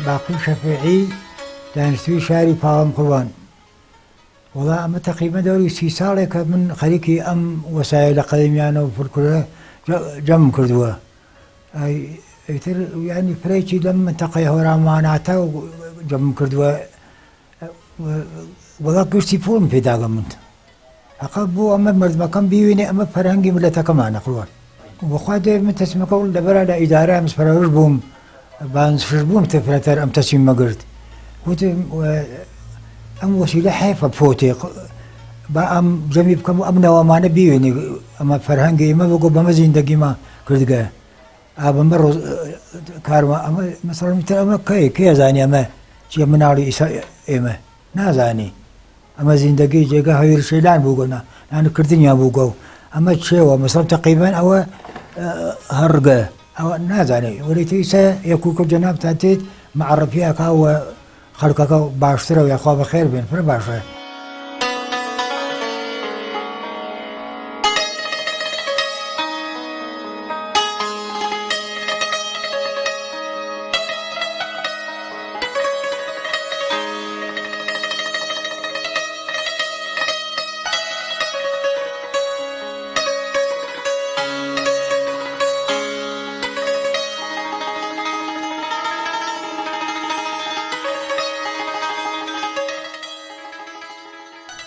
باقي شفيعي دانستوی شاری پاڵم قڕوان وەڵا ئەمە تەقریبەن دەوری 30 ساڵێکە من خەریکی ئەم وەسایلە قەدیمیانە و پڕکورە جەم کردووە ئیتر یانی پرەیکی لەم منتەقەی هەوراماناتە و جەم کردووە وەڵا گشتی پوڵم پێداگە من فەقەت بۆ ئەمە مردمەکەم بیوێنێ ئەمە فەرهەنگی ملەتەکەمانە قڕوان وەخوا دێ من تەسمیمەکە لەبەرە لە ئیدارە مسپەرەوەش بووم بانسفش بووم تەفرەتەر ئەم تەسمیمە گرت وتم ئەم وەسیلە حیفە فۆتێ با ئەم جەمی بکەم و ئەم نەوەمانە بیوێنێ ئەمە فەرهەنگی ئێمە بۆ بەمە زیندەگیمە کردگە بەمە کارمە ئەمە مەسەڵەن تر ئەمە کێ زانی ئەمە چیە مناڵی ئیسا ئێمە نازانی ئەمە زیندەگی جێگە هەویر شەیلان بووگە نانکردنیان بووگە و ئەمە چێوە مەسەڵەن تەقریبەن ئەوە هەڕگە ئەوە نازانێ وەرەی ئیسا یەکوکە جەناب تا تێت مەعەرەفیەکە خەڵکەکە باشترە و یاخوا بەخێر بێن پڕ باشە.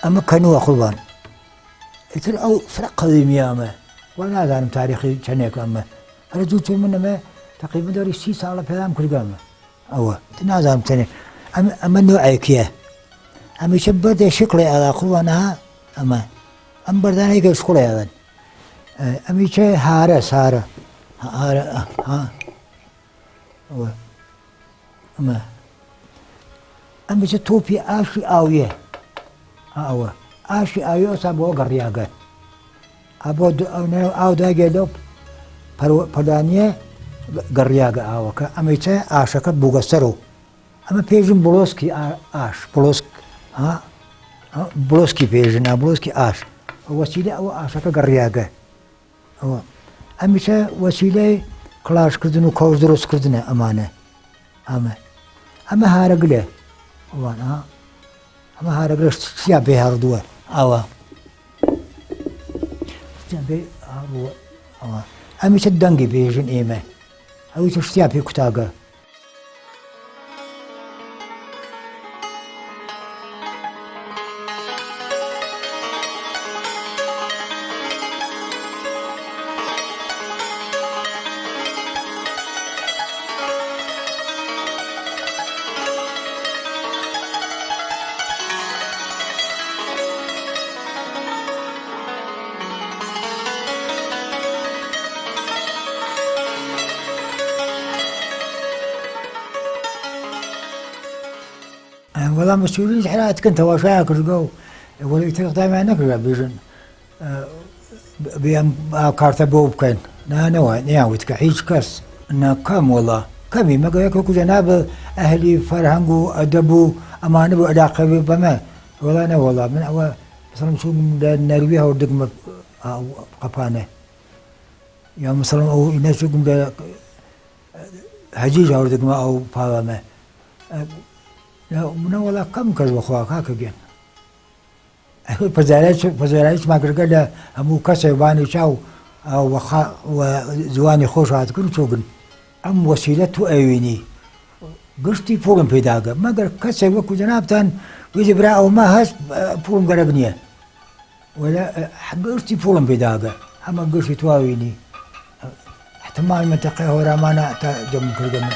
ئەمە کەنووە قوربان ئیتر ئەو فرە قەدیمیە ئەمە وە نازانم تاریخی چەندێک ئەمە هەرە جووت من ئەمە تەقریبەن دەوری 30 ساڵە پێدام کردگەمە ئەوە نازانم چەندێک ئەمە نوعێکیە هەمیشە بەردێ شکڵێ ئەدا قوربانەها ئەمە ئەم بەردانەیەکە شکڵێ ئەدەن ئەمیچە هارە سارە هارە ئەوە ئەمە ئەمیچە تۆپی ئاشی ئاویە ئەوە ئاشی ئاوی ئەوسا بۆ گەڕیاگە بۆ ئاو داگێ لەو پەدانیە گەڕیاگە ئاوەکە ئەمەیچە ئاشەکە بووگە سەر و ئەمە پێژن بڵۆسکی ئاش بڵۆسکی پێژن بڵۆسکی ئاش وەسیلە ئەوە ئاشەکە گەڕیاگە ئەوە ئەمیچە وەسیلەی کڵاشکردن و کەوز دروستکردنە ئەمانە ئەمە هارەگلێ ئەوان ئەمە هارەگرە سیا پێ هەڵدووە ئەوە ئەمیچە دەنگی پێژن ئێمە ئەویچە شتیا پێ کوتاگە وەڵام مەسئوولین حراتکن تەواشایە کردگە و وەڵی تر قدامیان نەکردە بێژن بێم کارتە بۆ بکەین نانەوە نیاوت کە هیچ کەس نەکەم وەڵا کەمی مەگە یەکێکو جەنابە ئەهلی فەرهەنگ و ئەدەب و ئەمانە بۆ عەلاقەبێ بەمە وەڵا نەوەڵا من ئەوە مەسەڵەن چووم لە نەروی هەوردگمە قەپانە یا مەسەڵەن ئەو ئینە چووم لە هەجیج هەوردگمە ئەو پاڵەمە منە وەڵا کەم کەس بەخوا کاکە گێن پەزایش ماگرگە لە هەموو کەسێ بانی چاو زوانی خۆش هاتکن چۆگن ئەم وەسیلە تو ئەوێنی گشتی پوڵم پێداگە مەگەر کەسێک وەکو جەنابتان ویدی برا ئەومە هەست پوڵم گەرەک نییە گشتی پوڵم پێداگە ئەمە گشتی تواوێنی احتمال منطقة هورا ما نأتا جم كردم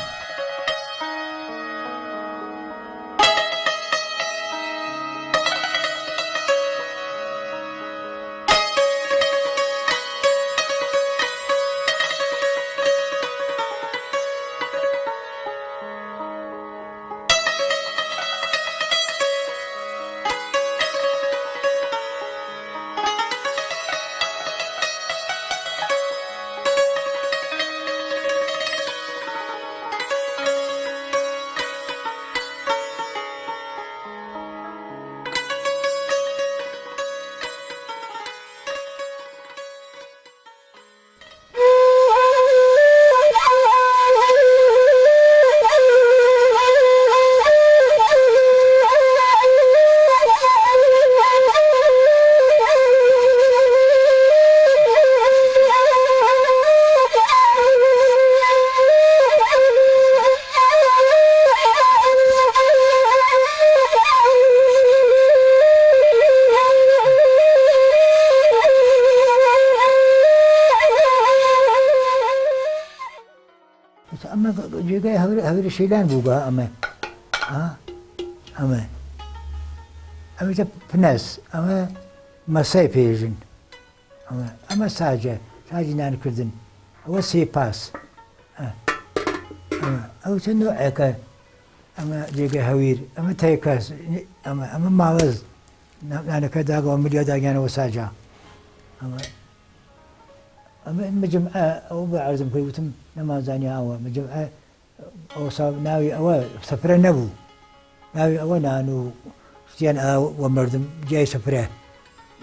أما جيجا هذا شيلان بوجا أما أما أما بناس أما مساي بيجن أما ساجا نان كردن أو سي باس أو تنو عكا أما جيجا هوير أما تايكاس أما ماوز أنا كذا قوم مليا داجانا وساجا أما مجمعة أو بعرضم كيوتم لما زاني أو مجمعة أو صاب ناوي أو سفرة نبو ناوي أو نانو سيان أو ومردم جاي سفرة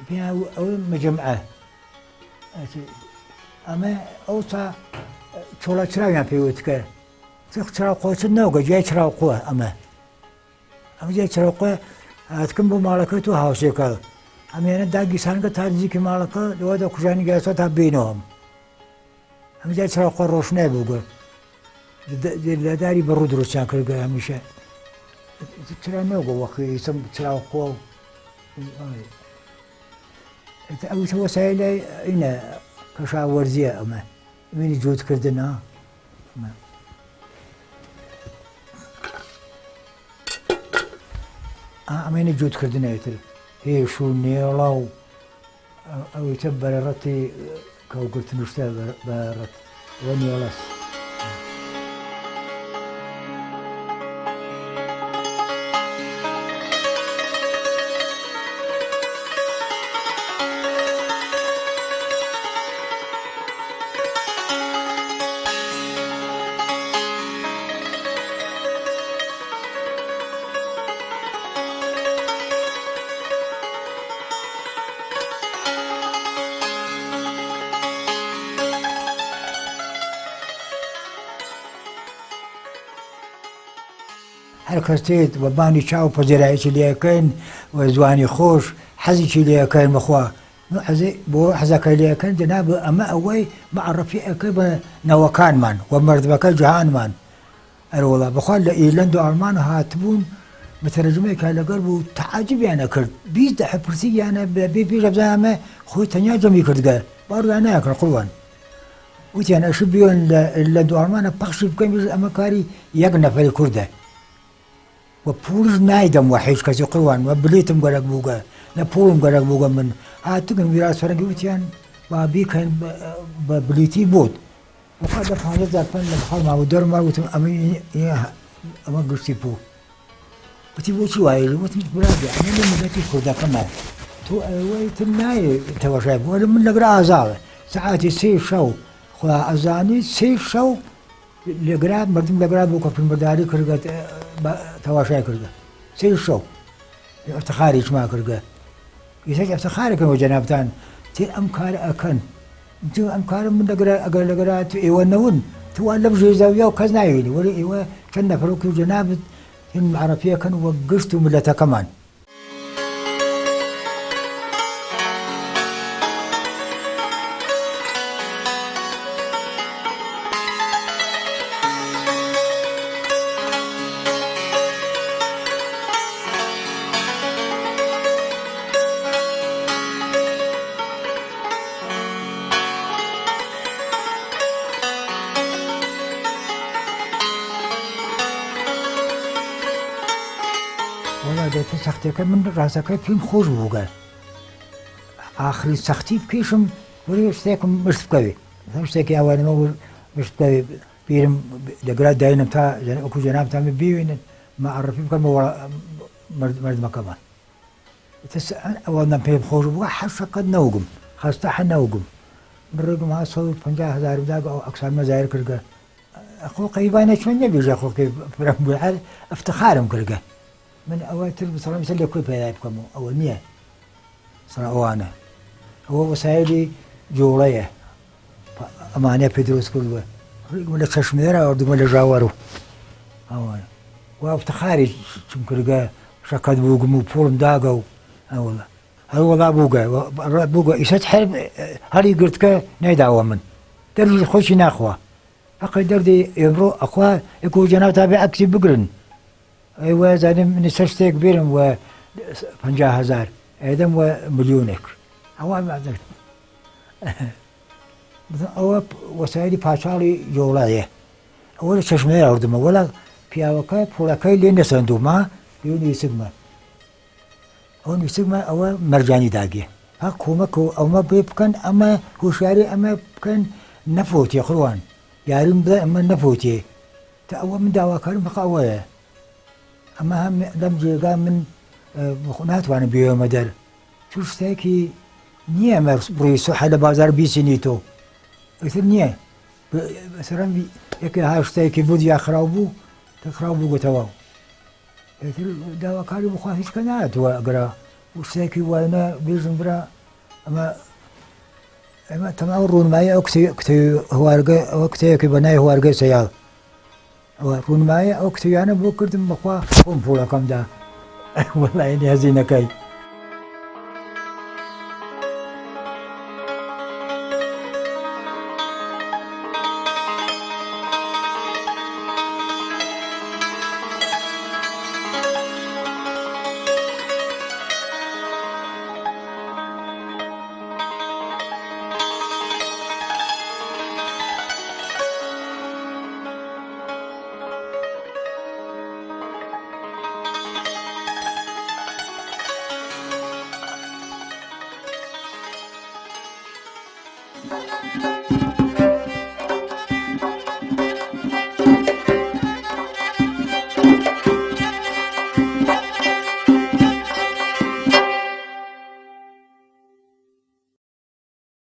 فيها أو مجمعة أما أو صا شولا شرايا بيوتك شرا قوة النوجا جاي شرا قوة أما جاي شرا قوة أتكلم بمالكته هاوسيكال أما أنا داقي سانك تارجي كمالك لو ده كشاني جالسة تبينهم أما جاي شرا قوة روشنا بوجا داري برود روشان كرجع مشى شرا نوجا وقي يسمى شرا قوة أو شو سائل إنا كشا ورزية أما من جود كردنا أمين جود كردنا يتر هي شو نيلاو أو يتبر رتي كو قلت نشتا برت ونيلاس هالكستيت وباني شاو بزراعي اللي كان وزواني خوش حزي اللي كان مخوا حزي بو حزك اللي كان جناب أما أوي مع الرفيق كيف نوكان مان ومرد بك جهان مان والله بخال إيرلندا ألمان هاتبون مترجمة كان لقربو تعجب يعني كرد بيز ده حبرسي يعني بي جبزا ما خوي تنيا جمي كرد قال بارو أنا أكل قلوان وتي أنا شبيون إيرلندا ألمان بخشب كم أما كاري يجنا في الكردة وبولز نايدم وحيش كذي قروان وبليتم قرق بوجا لبولم قرق بوجا من تكن ميراث فرنجي وتيان بابي كان بليتي بود وقد فعل ذلك فن بحال ما ودر ما وتم أمي أما قرتي بو وتبو شو هاي وتم برادي أنا من بيتي كذا كمان تو ويتناي توشاب ولا من لقرا أزال ساعات سي شو خا أزاني سي شو لقرا مردم لقرا بوكا في المداري كرجت تواشاي كرجا سي شو افتخاري ما كرجا يسجل افتخاري كم جنابتان تي أمكار أكن تو أمكار من لقرا يونون تو أنا بجي زاوية وكذا يجيني ولا إيوه كنا فروك جناب هم عرفية كانوا وقشتوا ملتها كمان دەتە سەختەکە من ڕاستەکەی پێم خۆش بووگە ئاخری سەختی بکەیشم وەری شتێکم مشت بکەوێ شتێکی ئەوانەوە مشت بکەوێ بیرم دەگرات داینم تا ئەکو جەنابتان ببینن معرفی بکەمەوە مردمەکەمان ئەوەندەم پێم خۆش بووە حەشەقەت نەوگم خەستە حە نەوگم بڕێگم ها 150,000 داگە ئەو ئەکسان مەزایر کردگە ئەخۆ قەیبانە چۆن نەبێژە خۆکەی فرەم بوو هەر ئەفتەخارم کردگە من ئەوە تر بسەڵام سەر لە کوێ پێدای بکەمەوە ئەوە نییە سەر ئەوانە ئەوە وەسایلی جوڵەیە ئەمانە پێ دروست کردووە ڕێگم لە چەشمێرە ئەوردومە لە ژاوەڕ و ئەوانە وا ئەفتەخاری چم کردگە شەکەت بووگم و پوڵم داگە و ئەوڵە هەروەڵا بووگە ئیسەت هەری گرتکە نەیداوە من دەردی خۆشی ناخوا فقط دەردی ئێمڕۆ ئەخوا ئەکو جەناب تا بێ ئەکسی بگرن ئەیوە زانم منی سەر شتێک بێرم وە 50,000 ئێدەم وە ملیۆنێک ئەوە ئەوە وەسایلی پاچاڵی جۆڵایە ئەوە لە چەشمێر ئەوردمە وەڵا پیاوەکە پوڵەکەی لێ نەسەندوما لێ نویسگمە ئەو نویسگمە ئەوە مەرجانی داگێ ها کۆمەک و ئەومە بێ بکەن ئەمە هوشیاری ئەمە بکەن نەفۆتێ خڕوان یاریم بدە ئەمە نەفۆتێ تا ئەوە من داواکارم بەقا ئەوەیە ئەمە هەم لەم جێگا من ناتوانم بێوەمە دەر چ شتێکی نییە ئەمە بڕی سوحە لە بازار بیسینی تۆ ئەتر نییە سەرم یەکێ ها شتێکی بود یا خراو بوو تەخراو بوو گوتەوە ئەتر داواکاری بخوا هیچ کە نهاتوە ئەگەرا شتێکی وانە بێژم برا ئەمە تەماو ڕوونمایی ئەو کتێبی هەوارگە ئەوە کتەیەکی بە ناوی هەوارگەی سەیاڵ ئەوە ڕوونمایی ئەو کتێبیانە بۆ کردم بەخوا خۆم پوڵەکەمدا وەڵای هەزینەکەی Thank you.